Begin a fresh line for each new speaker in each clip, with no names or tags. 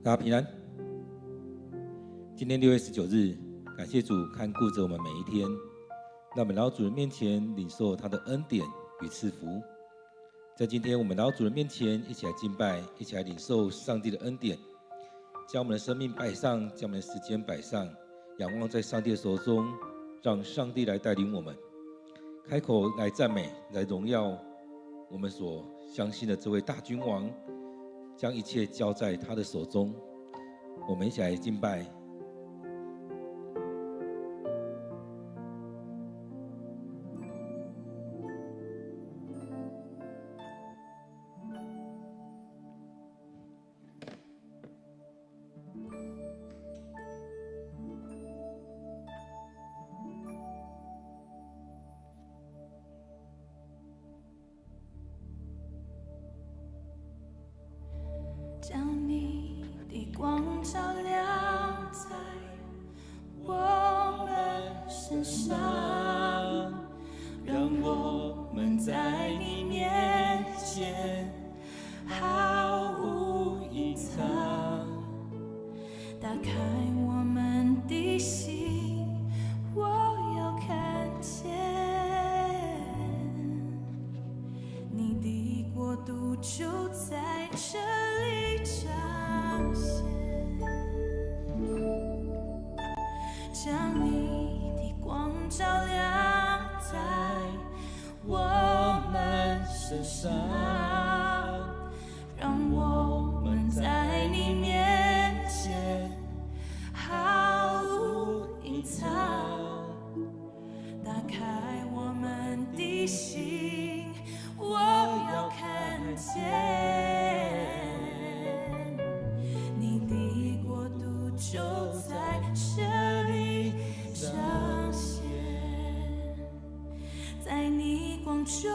大家平安。今天6月19日，感谢主看顾着我们每一天，让我们来到主人面前领受他的恩典与赐福。在今天，我们来到主人面前，一起来敬拜，一起来领受上帝的恩典，将我们的生命摆上，将我们的时间摆上，仰望在上帝的手中，让上帝来带领我们，开口来赞美，来荣耀我们所相信的这位大君王，将一切交在他的手中。我们一起来敬拜。
将你的光照亮在我们身上，让我们在你面前毫无隐藏。打开我们的心，我要看见你的国度就在这里彰显，将你的光照亮在我们身上，让我们在你面前毫无隐藏。打开我们的心，我要看见你的国度就在这里彰显。在你光中，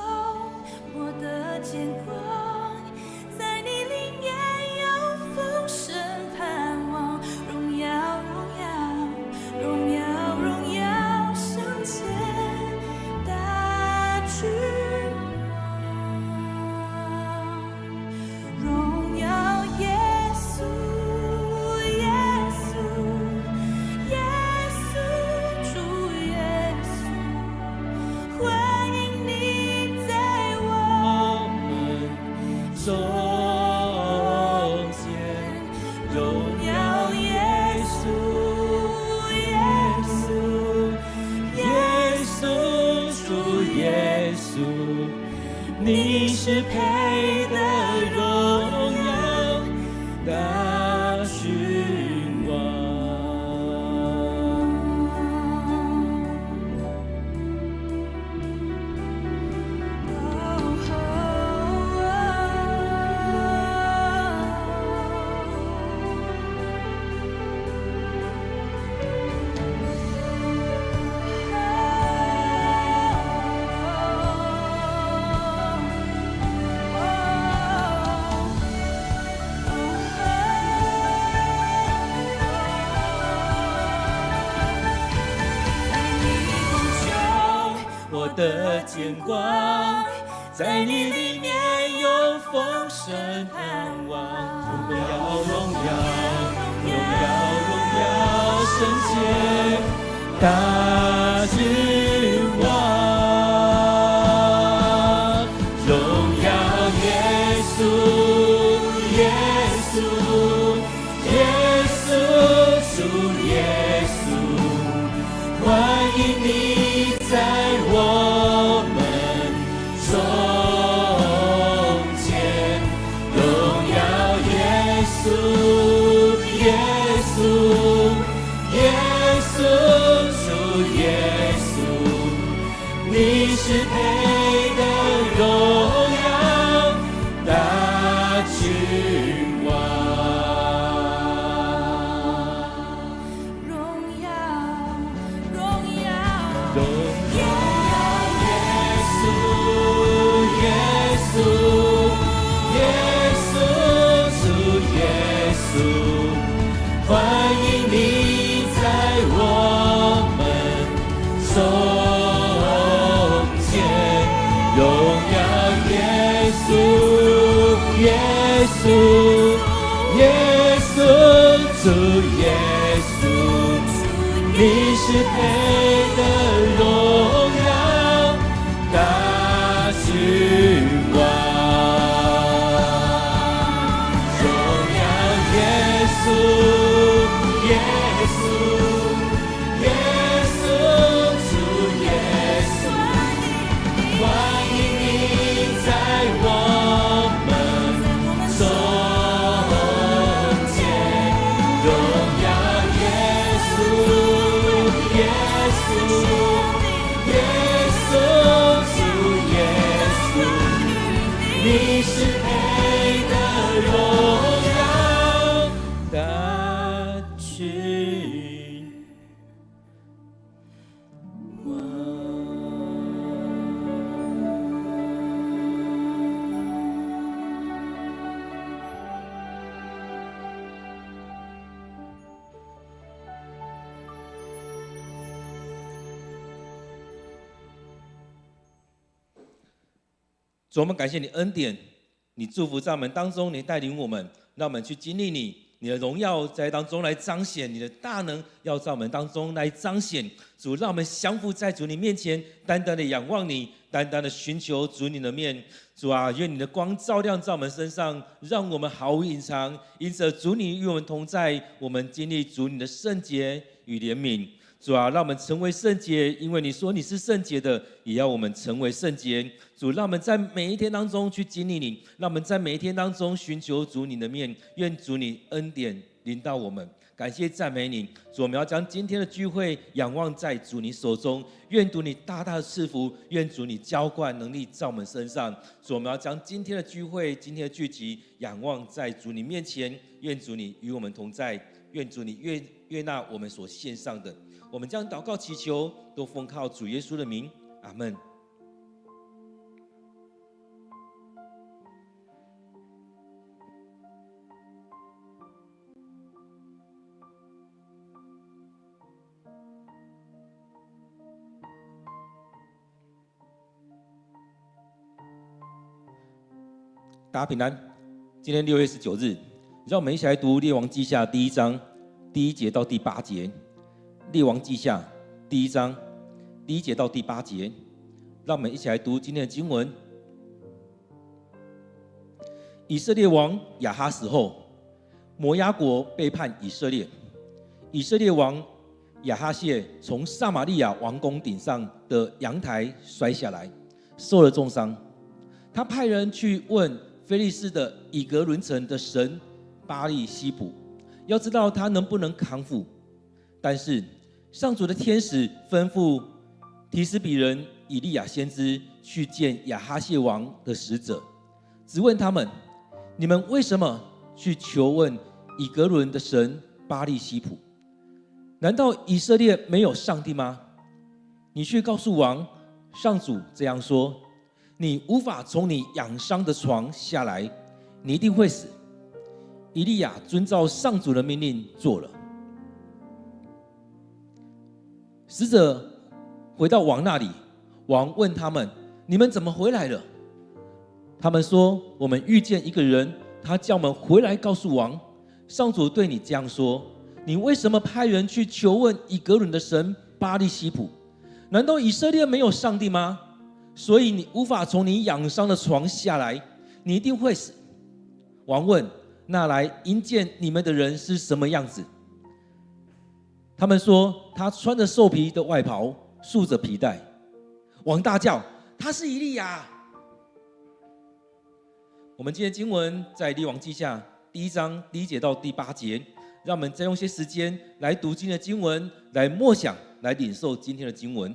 我的见光，在你里面有丰盛盼望，荣耀荣耀荣耀荣耀圣洁大君王，荣耀耶稣耶稣耶稣主耶稣，欢迎你在我们中间，荣耀耶稣耶稣耶稣主耶稣，你是配得荣耀大君王。我的见光，在你里面有丰盛盼望，荣耀荣耀荣耀荣耀圣洁大君王，荣耀耶稣耶稣耶稣主耶稣，欢迎你在我们中间，荣耀耶稣耶稣耶稣主耶稣，你是配得荣耀大君王。稣，主耶稣，你是配得荣耀大君王，荣耀耶稣，耶稣，耶稣，主耶稣，欢迎你在我们中间，荣耀耶稣，耶稣，耶稣，主耶稣，你是配得荣耀大君王。
主，我们感谢你恩典，你祝福在我们当中，你带领我们，让我们去经历你的荣耀在当中来彰显，你的大能要在我们当中来彰显。主，让我们降服在主你面前，单单的仰望你，单单的寻求主你的面。主啊，愿你的光照亮在我们身上，让我们毫无隐藏。因着主你与我们同在，我们经历主你的圣洁与怜悯。主啊，让我们成为圣洁，因为你说你是圣洁的，也要我们成为圣洁。主，让我们在每一天当中去经历你，让我们在每一天当中寻求主你的面。愿主你恩典临到我们，感谢赞美你。主，我们要将今天的聚会仰望在主你手中，愿主你大大的赐福，愿主你浇灌能力在我们身上。主，我们要将今天的聚会、今天的聚集仰望在主你面前，愿主你与我们同在，愿主你悦纳我们所献上的。我们将祷告祈求，都奉靠主耶稣的名，阿们。大家平安。今天6月19日，让我们一起来读《列王记下》第1章第1节到第8节。列王记下第1章第1节到第8节，让我们一起来读今天的经文。以色列王亚哈死后，摩押国背叛以色列。以色列王亚哈谢从撒玛利亚王宫顶上的阳台摔下来，受了重伤。他派人去问非利士的以革伦城的神巴力西卜，要知道他能不能康复。但是上主的天使吩咐提斯比人以利亚先知去见亚哈谢王的使者，只问他们：你们为什么去求问以革伦的神巴力西卜？难道以色列没有上帝吗？你去告诉王，上主这样说：你无法从你养伤的床下来，你一定会死。以利亚遵照上主的命令做了。使者回到王那里，王问他们：你们怎么回来了？他们说：我们遇见一个人，他叫我们回来告诉王，上主对你这样说：你为什么派人去求问以革伦的神巴力西卜？难道以色列没有上帝吗？所以你无法从你养伤的床下来，你一定会死。王问：那来迎接你们的人是什么样子？他们说：他穿着兽皮的外袍，束着皮带。王大叫：他是以利亚。我们今天经文在列王记下第1章第1节到第8节，让我们再用些时间来读今天的经文，来默想，来领受今天的经文。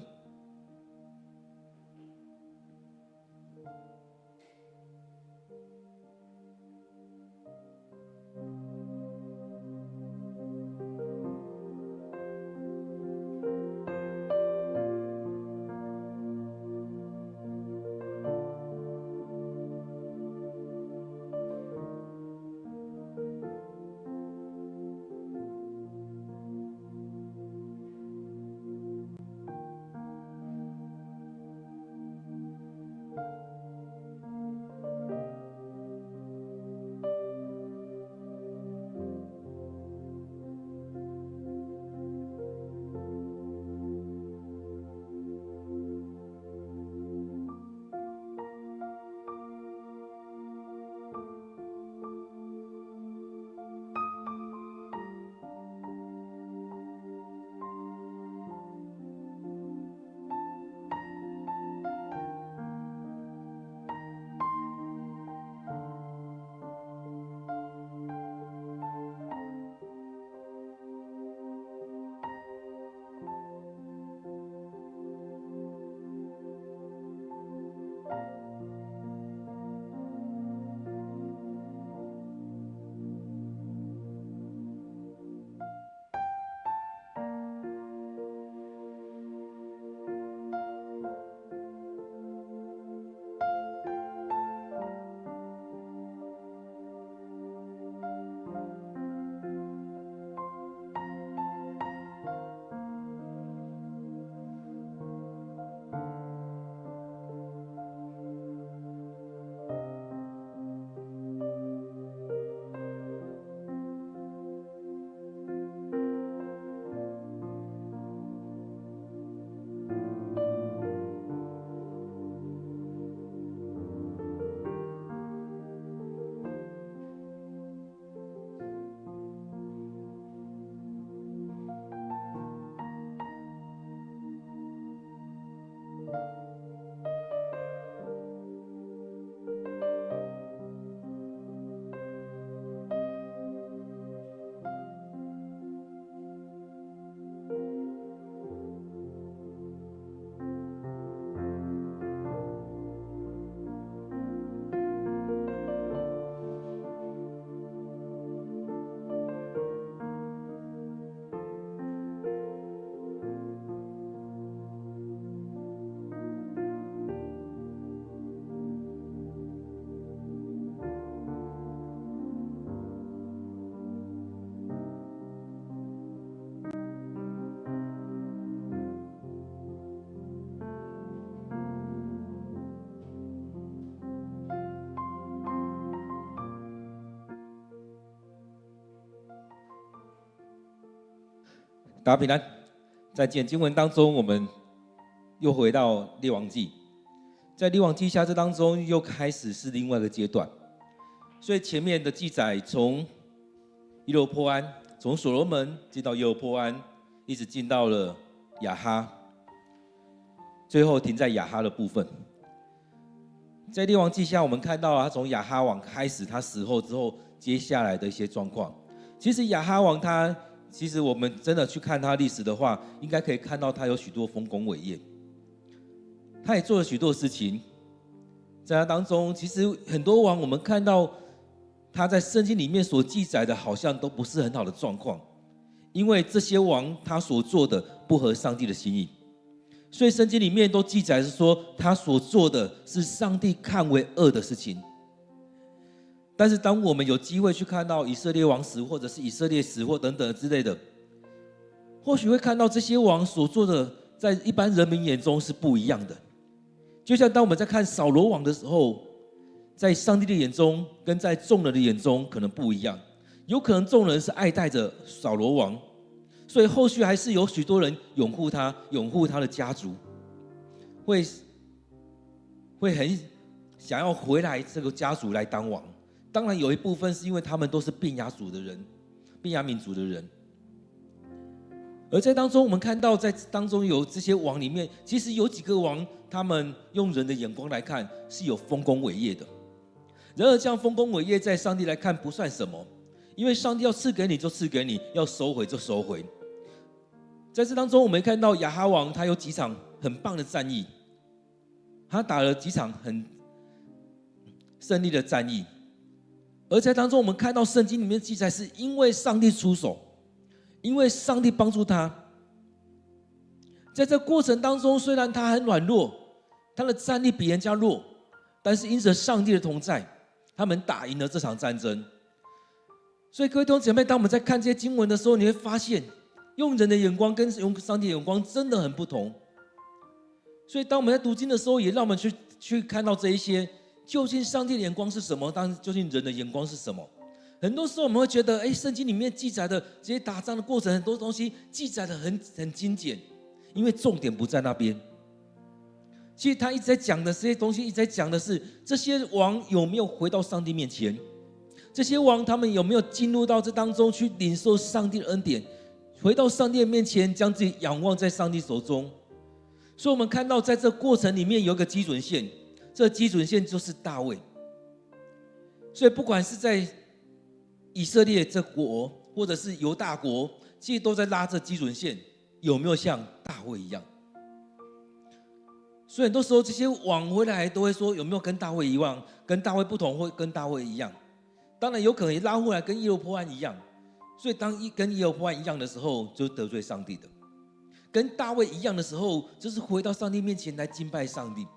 大家平安。在今天经文当中，我们又回到列王记，在列王记下这当中，又开始是另外一个阶段。所以前面的记载，从耶罗波安，从所罗门进到耶罗波安，一直进到了亚哈，最后停在亚哈的部分。在列王记下，我们看到他从亚哈王开始，他死后之后，接下来的一些状况。其实亚哈王他，其实我们真的去看他历史的话，应该可以看到他有许多丰功伟业，他也做了许多事情。在他当中，其实很多王我们看到他在圣经里面所记载的，好像都不是很好的状况，因为这些王他所做的不合上帝的心意，所以圣经里面都记载是说他所做的是上帝看为恶的事情。但是当我们有机会去看到以色列王史，或者是以色列史或等等之类的，或许会看到这些王所做的，在一般人民眼中是不一样的。就像当我们在看扫罗王的时候，在上帝的眼中跟在众人的眼中可能不一样，有可能众人是爱戴着扫罗王，所以后续还是有许多人拥护他，拥护他的家族，会很想要回来这个家族来当王。当然有一部分是因为他们都是便雅族的人，便雅悯族的人。而在当中我们看到，在当中有这些王里面，其实有几个王，他们用人的眼光来看是有丰功伟业的。然而这样丰功伟业在上帝来看不算什么，因为上帝要赐给你就赐给你，要收回就收回。在这当中我们看到亚哈王他有几场很棒的战役，他打了几场很胜利的战役。而在当中我们看到圣经里面记载，是因为上帝出手，因为上帝帮助他。在这过程当中，虽然他很软弱，他的战力比人家弱，但是因着上帝的同在，他们打赢了这场战争。所以各位弟兄姐妹，当我们在看这些经文的时候，你会发现用人的眼光跟用上帝的眼光真的很不同。所以当我们在读经的时候，也让我们去看到这一些，究竟上帝的眼光是什么，究竟人的眼光是什么。很多时候我们会觉得，圣经里面记载的这些打仗的过程，很多东西记载的很精简，因为重点不在那边。其实他一直在讲的这些东西，一直在讲的是这些王有没有回到上帝面前，这些王他们有没有进入到这当中去领受上帝的恩典，回到上帝的面前，将自己仰望在上帝手中。所以我们看到在这过程里面有一个基准线，这个基准线就是大卫。所以不管是在以色列这国，或者是犹大国，其实都在拉这基准线，有没有像大卫一样？所以很多时候这些王回来都会说，有没有跟大卫一样，跟大卫不同，或跟大卫一样？当然有可能也拉回来跟耶罗波安一样。所以当跟耶罗波安一样的时候，就是得罪上帝的；跟大卫一样的时候，就是回到上帝面前来敬拜上帝。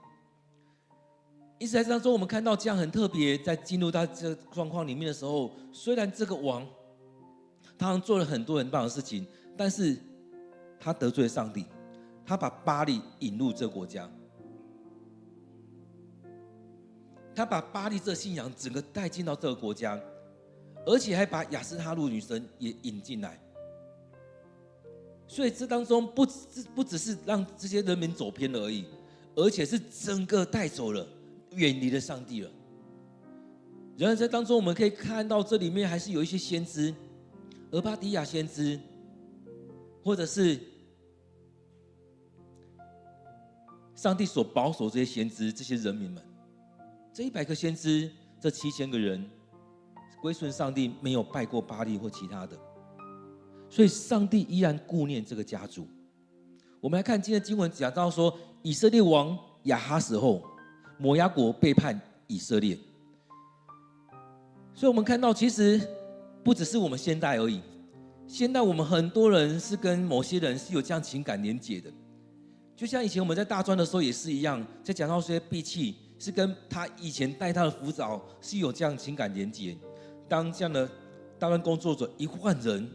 因此在当中我们看到这样很特别，在进入到这个状况里面的时候，虽然这个王他做了很多很棒的事情，但是他得罪了上帝，他把巴力引入这个国家，他把巴力这信仰整个带进到这个国家，而且还把亚斯他路女神也引进来。所以这当中不只是让这些人民走偏了而已，而且是整个带走了，远离了上帝了。然而在当中我们可以看到，这里面还是有一些先知，俄巴底亚先知，或者是上帝所保守这些先知，这些人民们，这100个先知，这7000个人归顺上帝，没有拜过巴力或其他的，所以上帝依然顾念这个家族。我们来看今天的经文讲到说，以色列王亚哈死后，摩押国背叛以色列。所以我们看到其实不只是我们现代而已，现代我们很多人是跟某些人是有这样情感连结的。就像以前我们在大专的时候也是一样，在讲到这些闭气是跟他以前带他的辅导是有这样情感连结。当这样的大专工作者一换人，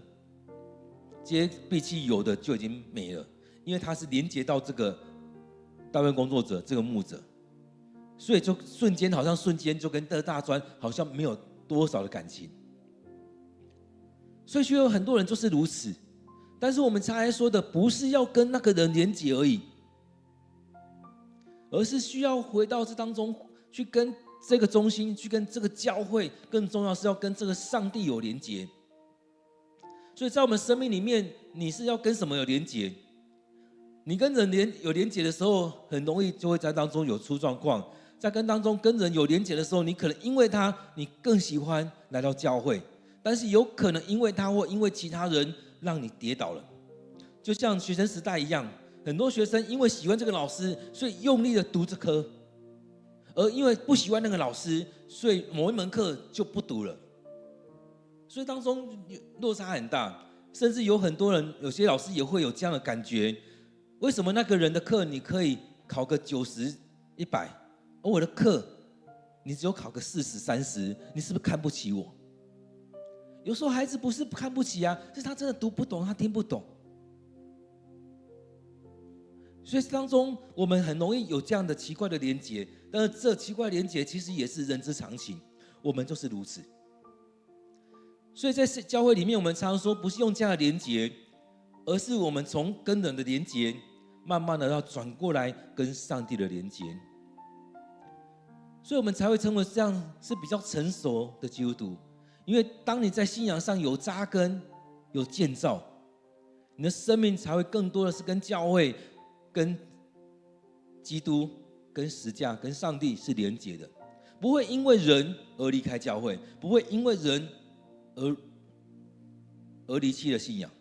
这些闭气有的就已经没了，因为他是连结到这个大专工作者这个牧者，所以就瞬间就跟大专好像没有多少的感情。所以就有很多人就是如此，但是我们常来说的，不是要跟那个人连结而已，而是需要回到这当中去跟这个中心，去跟这个教会，更重要是要跟这个上帝有连结。所以在我们生命里面，你是要跟什么有连结？你跟人有连结的时候，很容易就会在当中有出状况。在当中跟人有连结的时候，你可能因为他，你更喜欢来到教会，但是有可能因为他或因为其他人让你跌倒了。就像学生时代一样，很多学生因为喜欢这个老师，所以用力的读这科，而因为不喜欢那个老师，所以某一门课就不读了。所以当中落差很大，甚至有很多人，有些老师也会有这样的感觉：为什么那个人的课你可以考个90、100，而我的课你只有考个40、30？你是不是看不起我？有时候孩子不是看不起啊，是他真的读不懂，他听不懂。所以当中我们很容易有这样的奇怪的连结，但是这奇怪的连结其实也是人之常情，我们就是如此。所以在教会里面，我们常常说，不是用这样的连结，而是我们从跟人的连结，慢慢的要转过来跟上帝的连结。所以我们才会称为这样是比较成熟的基督徒。因为当你在信仰上有扎根、有建造，你的生命才会更多的是跟教会、跟基督、跟十架、跟上帝是连结的，不会因为人而离开教会，不会因为人而离弃了信仰。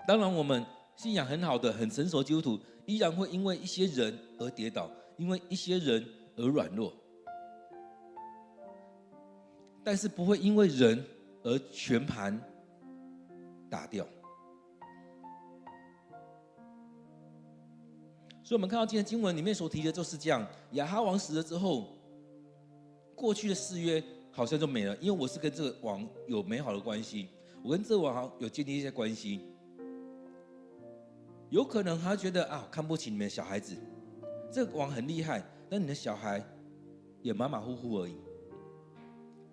当然，我们信仰很好的、很成熟的基督徒，依然会因为一些人而跌倒，因为一些人而软弱，但是不会因为人而全盘打掉。所以我们看到今天经文里面所提的就是这样：亚哈王死了之后，过去的誓约好像就没了，因为我是跟这个王有美好的关系，我跟这个王有建立一些关系。有可能他觉得看不起你们的小孩子，这个王很厉害，但你的小孩也马马虎虎而已。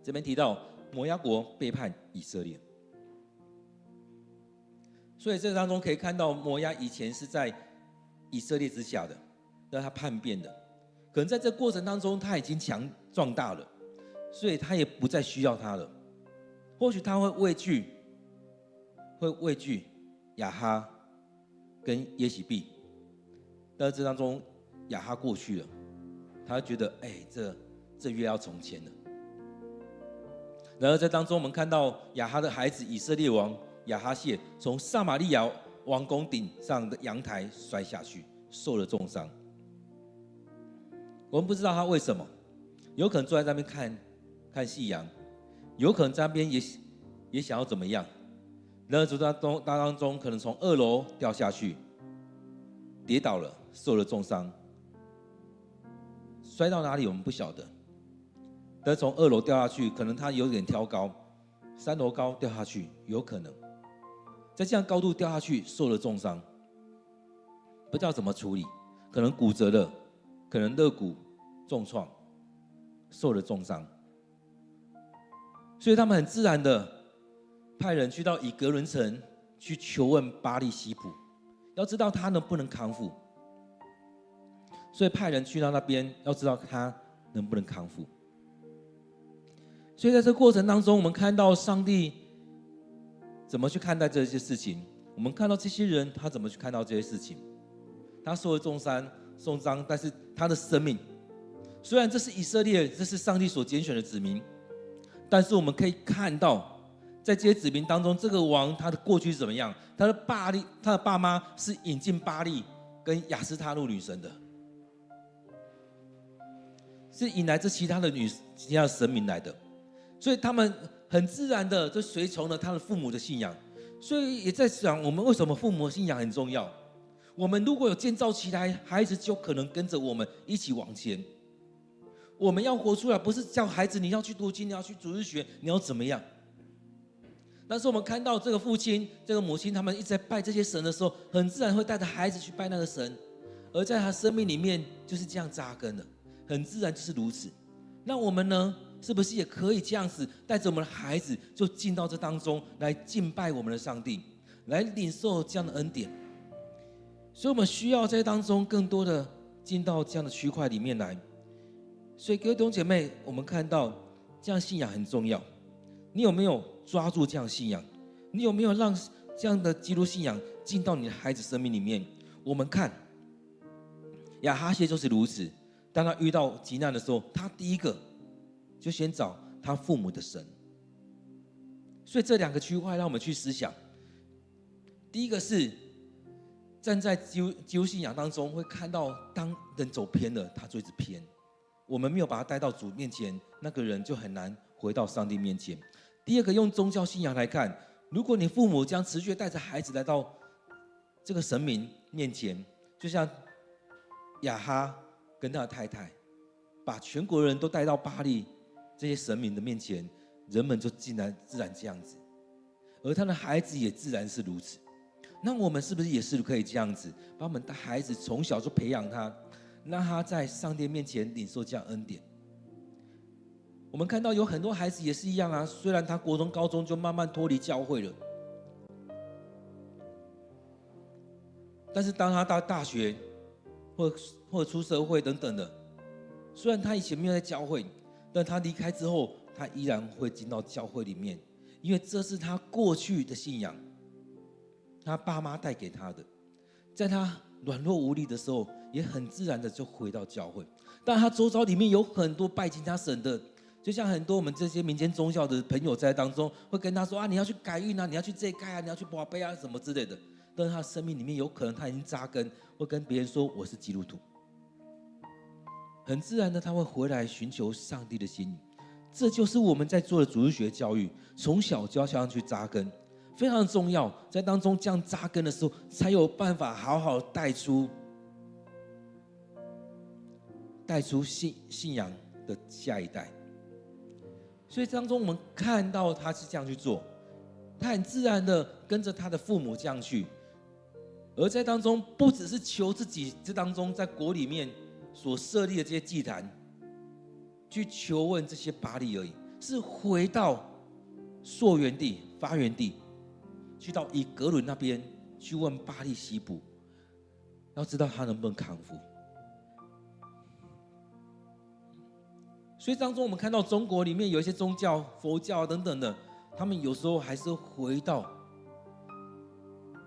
这边提到摩押国背叛以色列，所以这当中可以看到摩押以前是在以色列之下的，让他叛变的，可能在这过程当中他已经壮大了，所以他也不再需要他了。或许他会畏惧亚哈跟耶洗别，但是这当中亚哈过去了，他觉得这约要从前了。然而在当中我们看到亚哈的孩子以色列王亚哈谢从撒玛利亚王宫顶上的阳台摔下去，受了重伤。我们不知道他为什么，有可能坐在那边看夕阳，有可能在那边也想要怎么样。然而当中可能从2楼掉下去，跌倒了，受了重伤，摔到哪里我们不晓得。但从2楼掉下去，可能他有点挑高，3楼高掉下去，有可能在这样高度掉下去，受了重伤，不知道怎么处理，可能骨折了，可能肋骨重创，受了重伤。所以他们很自然的派人去到以革伦城去求问巴力西卜，要知道他能不能康复。所以派人去到那边，要知道他能不能康复。所以在这个过程当中，我们看到上帝怎么去看待这些事情，我们看到这些人他怎么去看到这些事情。他受了重伤，但是他的生命，虽然这是以色列，这是上帝所拣选的子民，但是我们可以看到，在这些子民当中，这个王他的过去是怎么样？他的爸妈是引进巴力跟亚斯他路女神的，是引来这其他的神明来的。所以他们很自然的就随从了他的父母的信仰。所以也在想，我们为什么父母的信仰很重要？我们如果有建造起来，孩子就可能跟着我们一起往前。我们要活出来，不是叫孩子你要去读经，你要去主日学，你要怎么样？但是我们看到这个父亲、这个母亲，他们一直在拜这些神的时候，很自然会带着孩子去拜那个神，而在他生命里面就是这样扎根的，很自然就是如此。那我们呢？是不是也可以这样子带着我们的孩子，就进到这当中来敬拜我们的上帝，来领受这样的恩典。所以我们需要在当中更多的进到这样的区块里面来。所以各位弟兄姐妹，我们看到这样信仰很重要。你有没有抓住这样信仰？你有没有让这样的基督信仰进到你的孩子生命里面？我们看亚哈谢就是如此。当他遇到急难的时候，他第一个就先找他父母的神。所以这两个区块让我们去思想。第一个是站在基督信仰当中，会看到当人走偏了，他就一直偏。我们没有把他带到主面前，那个人就很难回到上帝面前。第二个，用宗教信仰来看，如果你父母将持续带着孩子来到这个神明面前，就像亚哈跟他的太太，把全国人都带到巴力这些神明的面前，人们就自然这样子，而他的孩子也自然是如此。那我们是不是也是可以这样子，把我们的孩子从小就培养他，让他在上帝面前领受这样恩典？我们看到有很多孩子也是一样啊，虽然他国中、高中就慢慢脱离教会了，但是当他到大学或者出社会等等的，虽然他以前没有在教会，但他离开之后，他依然会进到教会里面，因为这是他过去的信仰，他爸妈带给他的。在他软弱无力的时候，也很自然的就回到教会。但他周遭里面有很多拜其他神的，就像很多我们这些民间宗教的朋友在当中会跟他说啊，你要去改运啊，你要去这盖啊，你要去拔杯啊，什么之类的。但是他的生命里面有可能他已经扎根，会跟别人说我是基督徒。很自然的他会回来寻求上帝的心意。这就是我们在做的主日学教育，从小就要这样去扎根，非常重要。在当中这样扎根的时候，才有办法好好带出信仰的下一代。所以当中我们看到他是这样去做，他很自然的跟着他的父母这样去，而在当中不只是求自己这当中在国里面所设立的这些祭坛去求问这些巴力而已，是回到溯源地发源地，去到以革伦那边去问巴力西卜，要知道他能不能康复。所以当中我们看到中国里面有一些宗教佛教等等的，他们有时候还是回到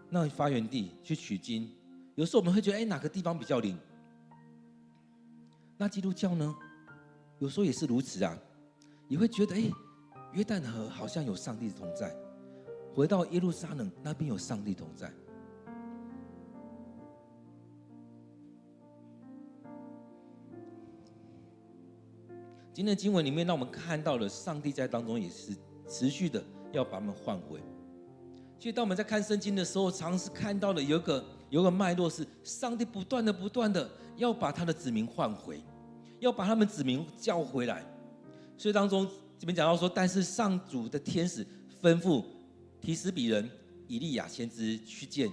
那发源地去取经。有时候我们会觉得哪个地方比较灵，那基督教呢有时候也是如此啊，也会觉得约旦河好像有上帝的同在，回到耶路撒冷那边有上帝同在。今天的经文里面让我们看到了上帝在当中也是持续的要把他们换回。其实当我们在看圣经的时候，常是看到了有一个脉络，是上帝不断的要把他的子民换回，要把他们子民叫回来。所以当中这边讲到说，但是上主的天使吩咐提斯比人以利亚先知去见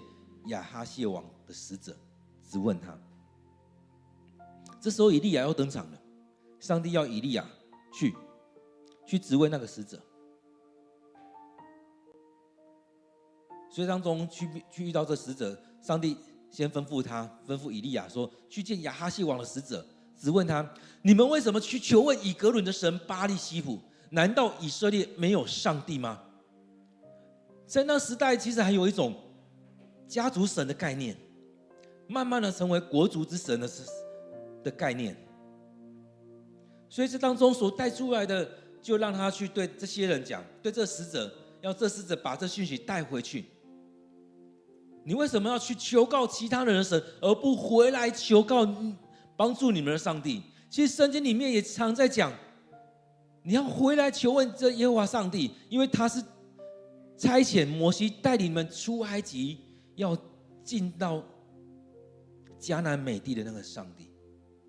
亚哈谢王的使者，质问他。这时候以利亚要登场了，上帝要以利亚去质问那个使者。所以当中去遇到这使者，上帝先吩咐以利亚说，去见亚哈谢王的使者，质问他：你们为什么去求问以革伦的神巴力西卜？难道以色列没有上帝吗？在那时代，其实还有一种家族神的概念，慢慢的成为国族之神的概念。所以这当中所带出来的，就让他去对这些人讲，对这使者，要这使者把这讯息带回去。你为什么要去求告其他人的神，而不回来求告帮助你们的上帝？其实圣经里面也常在讲，你要回来求问这耶和华上帝，因为他是差遣摩西带你们出埃及，要进到迦南美地的那个上帝。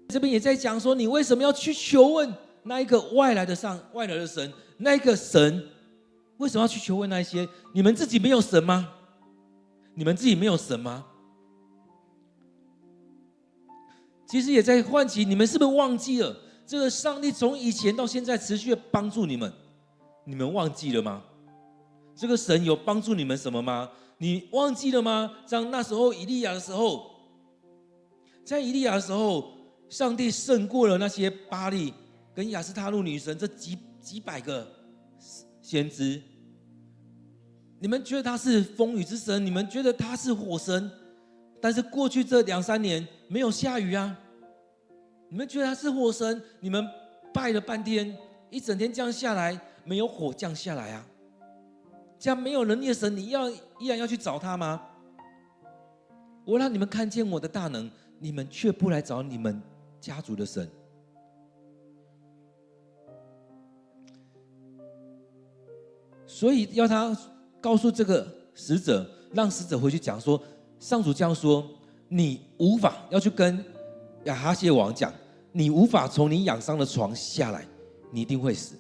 这边也在讲说，你为什么要去求问那一个外来的神？那一个神为什么要去求问那些？你们自己没有神吗？你们自己没有神吗？其实也在唤起你们，是不是忘记了这个上帝从以前到现在持续的帮助你们？你们忘记了吗？这个神有帮助你们什么吗？你忘记了吗？在那时候以利亚的时候，在以利亚的时候，上帝胜过了那些巴力跟亚斯他路女神这几百个先知。你们觉得他是风雨之神，你们觉得他是火神，但是过去这2-3年没有下雨啊。你们觉得他是火神，你们拜了半天，一整天降下来，没有火降下来啊。这样没有能力的神，你依然要去找他吗？我让你们看见我的大能，你们却不来找你们家族的神。所以要他告诉这个使者，让使者回去讲说，上主这样说，你无法要去跟亚哈谢王讲，你无法从你养伤的床下来，你一定会死。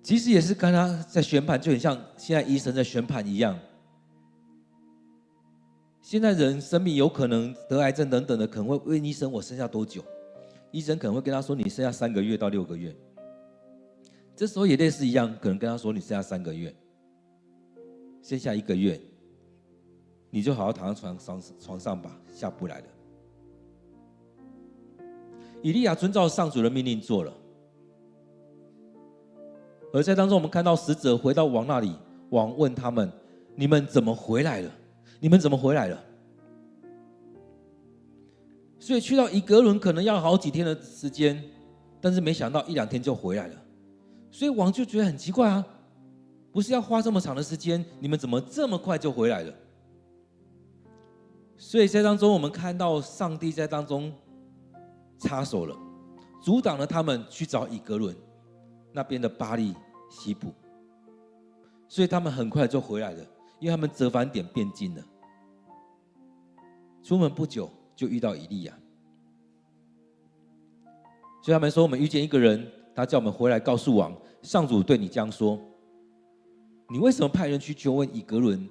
其实也是跟他在宣判，就很像现在医生在宣判一样。现在人生命有可能得癌症等等的，可能会问医生我剩下多久，医生可能会跟他说你剩下3个月到6个月。这时候也类似一样，可能跟他说你剩下3个月，剩下1个月，你就好好躺在床上吧，下不来了。以利亚遵照上主的命令做了。而在当中，我们看到使者回到王那里，王问他们：“你们怎么回来了？你们怎么回来了？”所以去到以革伦可能要好几天的时间，但是没想到1-2天就回来了。所以王就觉得很奇怪啊，不是要花这么长的时间，你们怎么这么快就回来了？所以在当中，我们看到上帝在当中插手了，阻挡了他们去找以革伦那边的巴力西卜，所以他们很快就回来了，因为他们折返点变近了。出门不久就遇到以利亚，所以他们说：“我们遇见一个人，他叫我们回来告诉王，上主对你这样说：你为什么派人去求问以革伦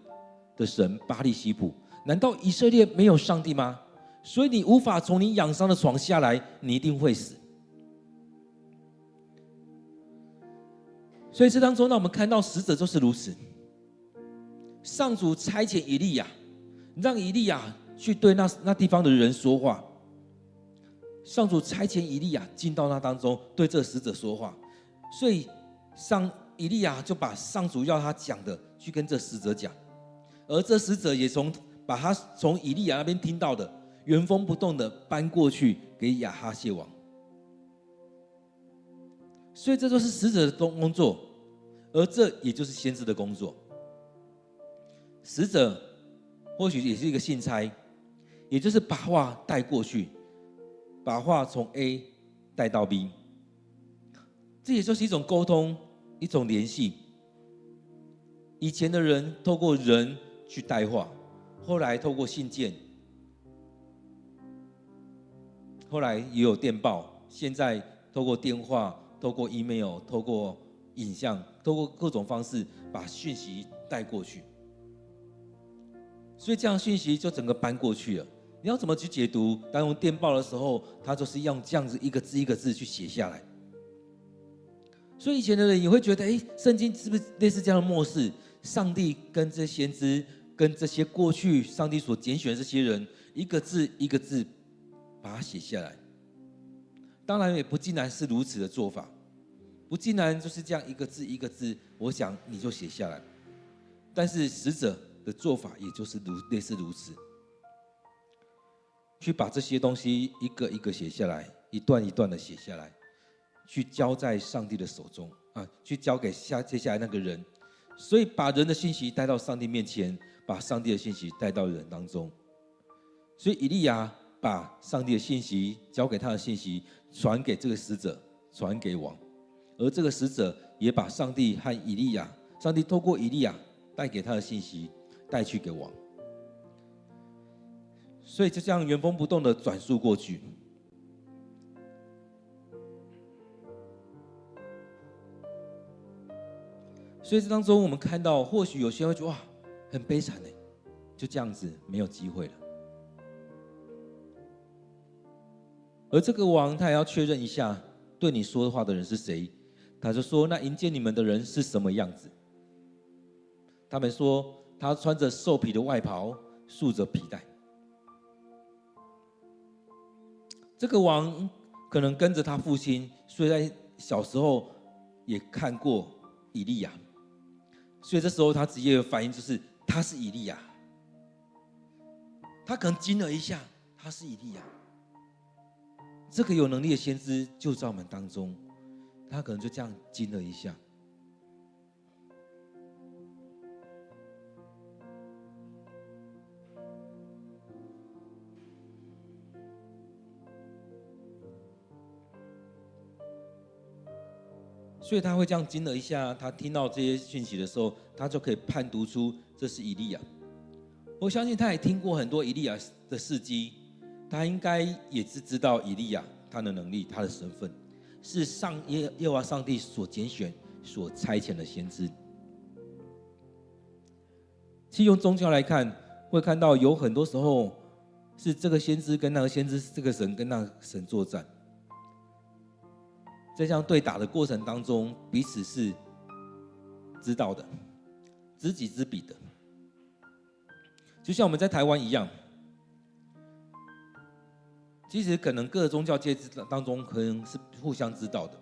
的神巴力西卜？难道以色列没有上帝吗？所以你无法从你养伤的床下来，你一定会死。”所以这当中，让我们看到使者就是如此。上主差遣以利亚，让以利亚去对那地方的人说话。上主差遣以利亚进到那当中，对这使者说话。所以以利亚就把上主要他讲的去跟这使者讲，而这使者也把他从以利亚那边听到的原封不动的搬过去给亚哈谢王。所以这就是使者的工作，而这也就是先知的工作。使者或许也是一个信差，也就是把话带过去，把话从 A 带到 B， 这也就是一种沟通，一种联系。以前的人透过人去带话，后来透过信件，后来也有电报，现在透过电话，透过 email， 透过影像，透过各种方式把讯息带过去。所以这样讯息就整个搬过去了。你要怎么去解读？当用电报的时候，它就是用这样子一个字一个字去写下来。所以以前的人也会觉得，圣经是不是类似这样的模式？上帝跟这些先知，跟这些过去上帝所拣选的这些人，一个字一个字把它写下来。当然也不尽然是如此的做法，不尽然就是这样一个字一个字，我想你就写下来。但是使者的做法也就是类似如此，去把这些东西一个一个写下来，一段一段的写下来，去交在上帝的手中啊，去交给接下来那个人。所以把人的信息带到上帝面前，把上帝的信息带到人当中。所以以利亚把上帝的信息交给他的信息传给这个使者，传给王，而这个使者也把上帝和以利亚，上帝透过以利亚带给他的信息带去给王。所以就这样原封不动的转述过去。所以这当中我们看到，或许有些人会觉得哇，很悲惨哎，就这样子没有机会了。而这个王他也要确认一下，对你说话的人是谁，他就说：“那迎接你们的人是什么样子？”他们说：“他穿着兽皮的外袍，束着皮带。”这个王可能跟着他父亲，所以在小时候也看过以利亚，所以这时候他直接的反应就是他是以利亚。他可能惊了一下，他是以利亚。这个有能力的先知就在我们当中，他可能就这样惊了一下。所以他会这样惊了一下，他听到这些讯息的时候，他就可以判读出这是以利亚。我相信他也听过很多以利亚的事迹，他应该也是知道以利亚他的能力、他的身份，是耶和华上帝所拣选、所差遣的先知。其实用宗教来看，会看到有很多时候是这个先知跟那个先知，这个神跟那个神作战。在这样对打的过程当中，彼此是知道的，知己知彼的。就像我们在台湾一样，其实可能各个宗教界当中可能是互相知道的，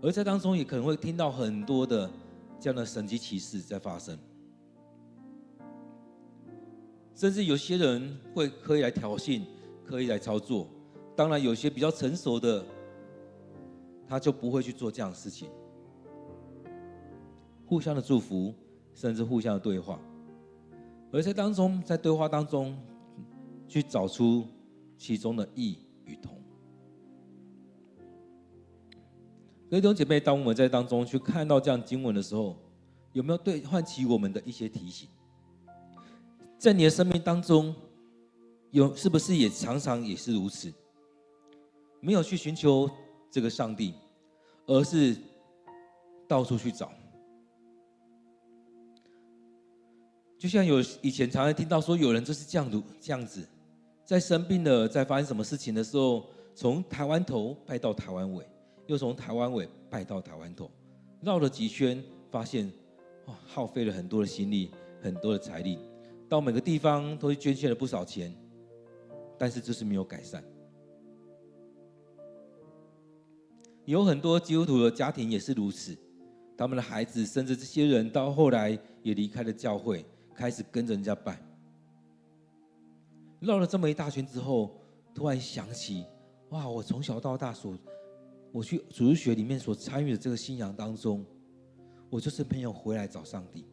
而在当中也可能会听到很多的这样的神迹奇事在发生，甚至有些人会刻意来挑衅，刻意来操作。当然，有些比较成熟的，他就不会去做这样的事情。互相的祝福，甚至互相的对话，而在当中，在对话当中，去找出其中的异与同。各位弟兄姐妹，当我们在当中去看到这样经文的时候，有没有唤起我们的一些提醒？在你的生命当中，是不是也常常也是如此？没有去寻求这个上帝，而是到处去找。就像以前常常听到说，有人就是这样子，在生病了，在发生什么事情的时候，从台湾头拜到台湾尾，又从台湾尾拜到台湾头，绕了几圈，发现耗费了很多的心力，很多的财力，到每个地方都捐献了不少钱，但是就是没有改善。有很多基督徒的家庭也是如此，他们的孩子甚至这些人到后来也离开了教会，开始跟着人家拜。绕了这么一大圈之后，突然想起，哇！我从小到大我去主日学里面所参与的这个信仰当中，我就是没有回来找上帝。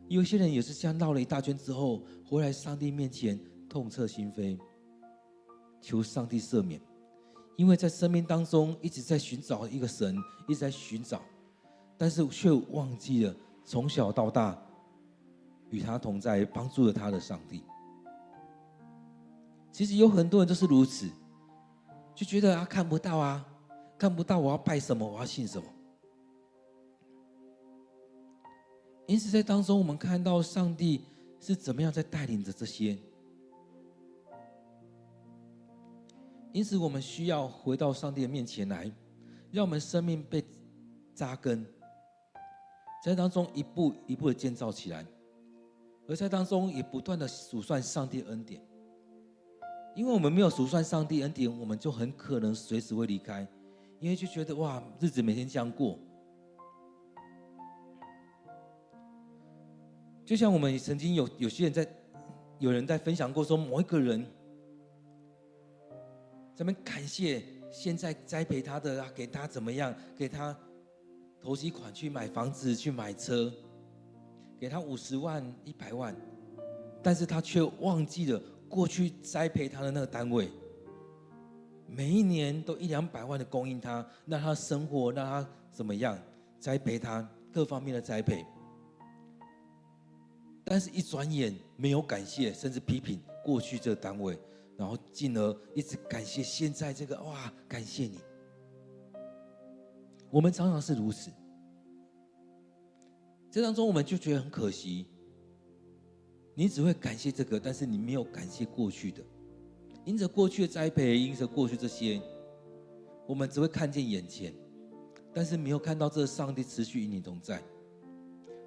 有些人也是这样绕了一大圈之后，回来上帝面前痛彻心扉，求上帝赦免。因为在生命当中一直在寻找一个神，一直在寻找，但是却忘记了从小到大与他同在、帮助了他的上帝。其实有很多人都是如此，就觉得看不到啊，看不到我要拜什么，我要信什么。因此在当中我们看到上帝是怎么样在带领着这些。因此我们需要回到上帝的面前来，让我们生命被扎根，在当中一步一步的建造起来，而在当中也不断的数算上帝的恩典。因为我们没有数算上帝恩典，我们就很可能随时会离开，因为就觉得哇，日子每天这样过。就像我们曾经有些人有人在分享过说，某一个人咱们感谢现在栽培他的，给他怎么样，给他投期款去买房子、去买车，给他50万、100万，但是他却忘记了过去栽培他的那个单位，每一年都100-200万的供应他，让他生活，让他怎么样栽培他各方面的栽培，但是一转眼没有感谢，甚至批评过去这个单位。然后进而一直感谢现在这个，哇，感谢你。我们常常是如此，这当中我们就觉得很可惜，你只会感谢这个，但是你没有感谢过去的，因着过去的栽培，因着过去这些，我们只会看见眼前，但是没有看到这上帝持续与你同在。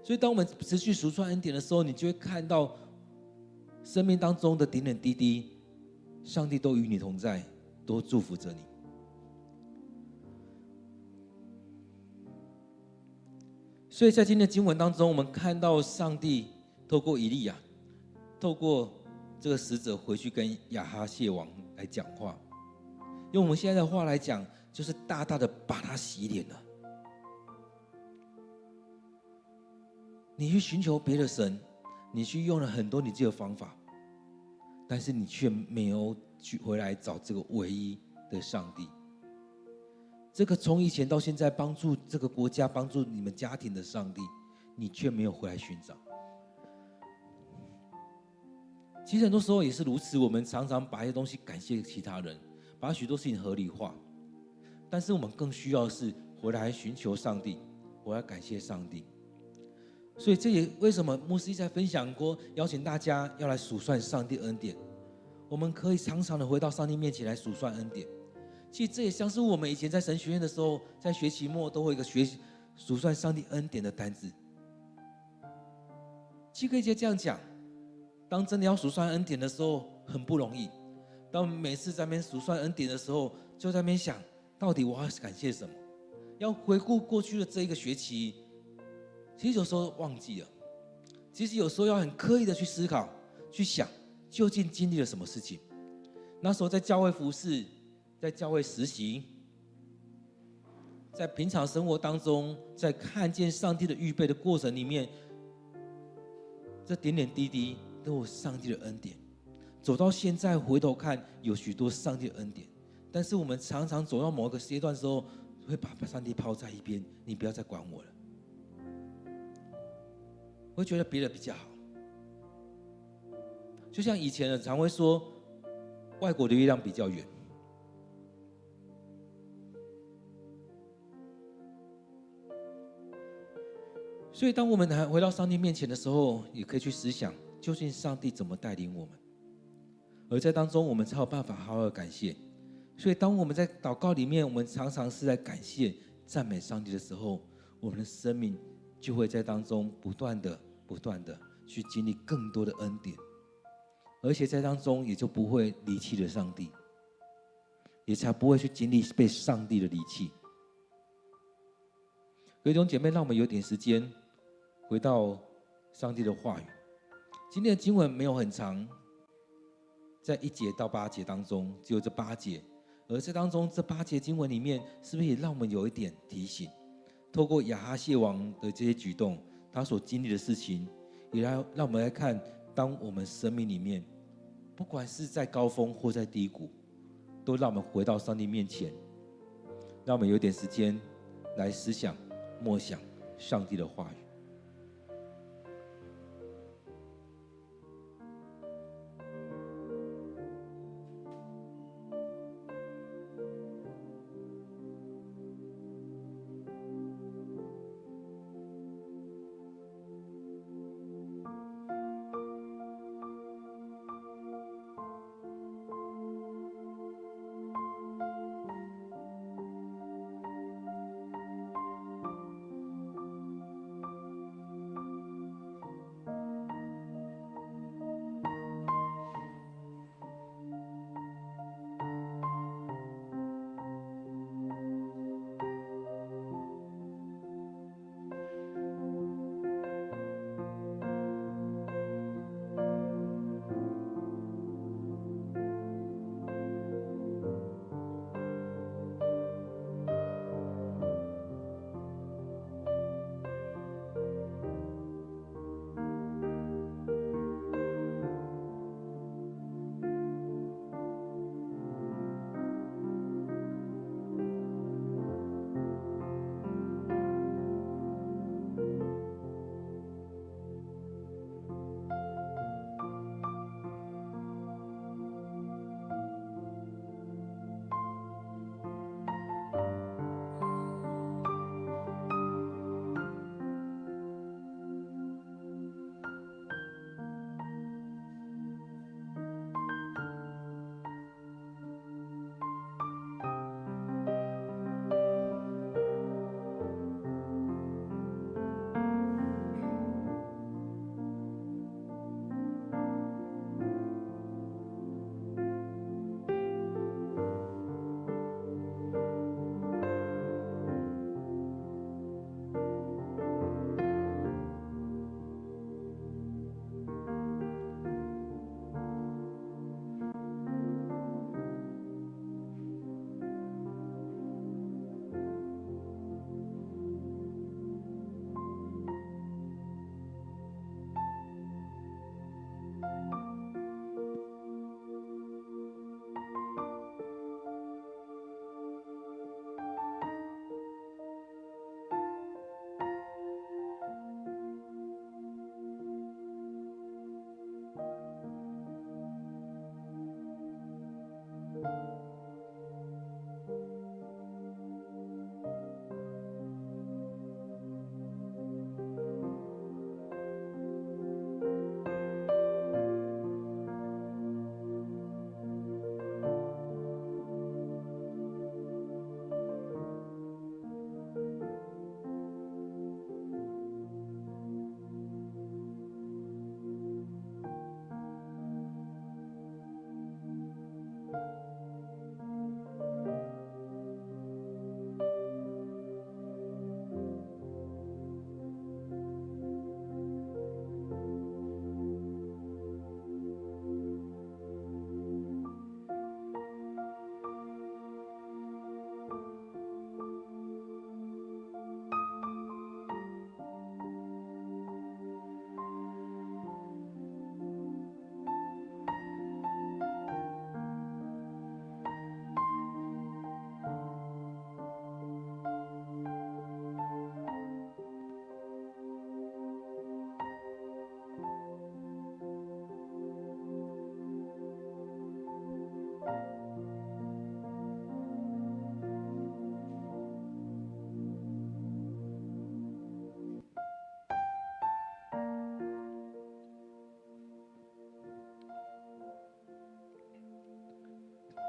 所以当我们持续数算恩典的时候，你就会看到生命当中的点点滴滴，上帝都与你同在，都祝福着你。所以在今天的经文当中，我们看到上帝透过以利亚，透过这个使者回去跟亚哈谢王来讲话，用我们现在的话来讲，就是大大的把他洗脸了。你去寻求别的神，你去用了很多你自己的方法，但是你却没有去回来找这个唯一的上帝。这个从以前到现在帮助这个国家、帮助你们家庭的上帝，你却没有回来寻找。其实很多时候也是如此，我们常常把一些东西感谢其他人，把许多事情合理化，但是我们更需要的是回来寻求上帝，回来感谢上帝。所以这也为什么牧师一直在分享过，邀请大家要来数算上帝恩典。我们可以常常的回到上帝面前来数算恩典。其实这也像是我们以前在神学院的时候，在学期末都会有一个数算上帝恩典的单子。其实可以直接这样讲，当真的要数算恩典的时候，很不容易。当我们每次在那边数算恩典的时候，就在那边想，到底我要感谢什么？要回顾过去的这一个学期，其实有时候忘记了。其实有时候要很刻意的去思考，去想究竟经历了什么事情。那时候在教会服事，在教会实习，在平常生活当中，在看见上帝的预备的过程里面，这点点滴滴都有上帝的恩典。走到现在回头看，有许多上帝的恩典，但是我们常常走到某一个阶段的时候，会把上帝抛在一边，你不要再管我了，会觉得别人比较好。就像以前人常会说，外国的月亮比较圆。所以当我们回到上帝面前的时候，也可以去思想，究竟上帝怎么带领我们，而在当中我们才有办法好好的感谢。所以当我们在祷告里面，我们常常是在感谢赞美上帝的时候，我们的生命就会在当中不断的去经历更多的恩典，而且在当中也就不会离弃了上帝，也才不会去经历被上帝的离弃。各位弟兄姐妹，让我们有点时间回到上帝的话语。今天的经文没有很长，在1节到8节当中，只有这8节。而在当中这8节经文里面，是不是也让我们有一点提醒？透过亚哈谢王的这些举动，他所经历的事情，也让我们来看，当我们生命里面，不管是在高峰或在低谷，都让我们回到上帝面前，让我们有点时间来思想、默想上帝的话语。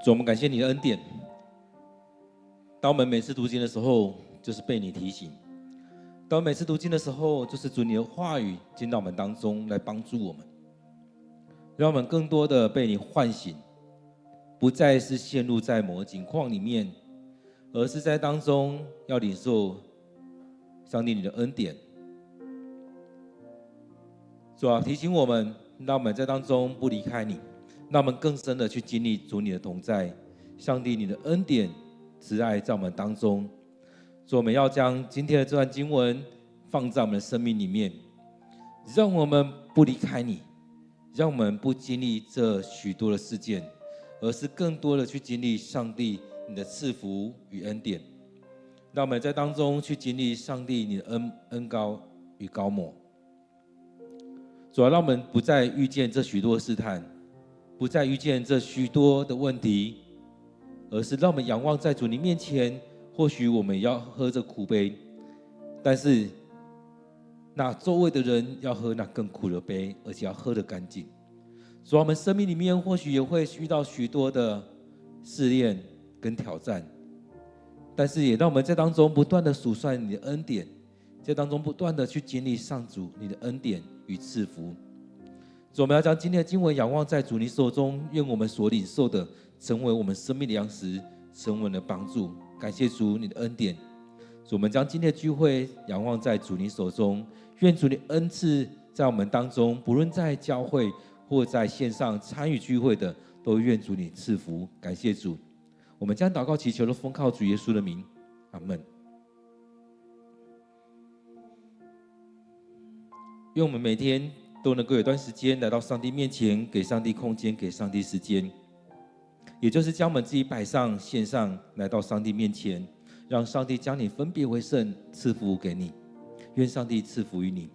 主，我们感谢你的恩典。当我们每次读经的时候，就是被你提醒；当我们每次读经的时候，就是主你的话语进到我们当中来帮助我们，让我们更多的被你唤醒，不再是陷入在某个境况里面，而是在当中要领受上帝你的恩典。主啊，提醒我们，让我们在当中不离开你，让我们更深的去经历主你的同在，上帝你的恩典慈爱在我们当中。主，我们要将今天的这段经文放在我们的生命里面，让我们不离开你，让我们不经历这许多的事件，而是更多的去经历上帝你的赐福与恩典，让我们在当中去经历上帝你的恩膏与膏抹。主要让我们不再遇见这许多试探，不再遇见这许多的问题，而是让我们仰望在主你面前。或许我们要喝这苦杯，但是那周围的人要喝那更苦的杯，而且要喝得干净。主，我们生命里面或许也会遇到许多的试炼跟挑战，但是也让我们在当中不断的数算你的恩典，在当中不断的去经历上主你的恩典与赐福。主，我们要将今天的经文仰望在主你手中，愿我们所领受的成为我们生命的粮食，成为我们的帮助。感谢主你的恩典。主，我们将今天的聚会仰望在主你手中，愿主你恩赐在我们当中，不论在教会或在线上参与聚会的，都愿主你赐福。感谢主，我们将祷告祈求的奉靠主耶稣的名，阿们。愿我们每天都能够有一段时间来到上帝面前，给上帝空间，给上帝时间，也就是将我们自己摆上线上，来到上帝面前，让上帝将你分别为圣，赐福给你。愿上帝赐福于你。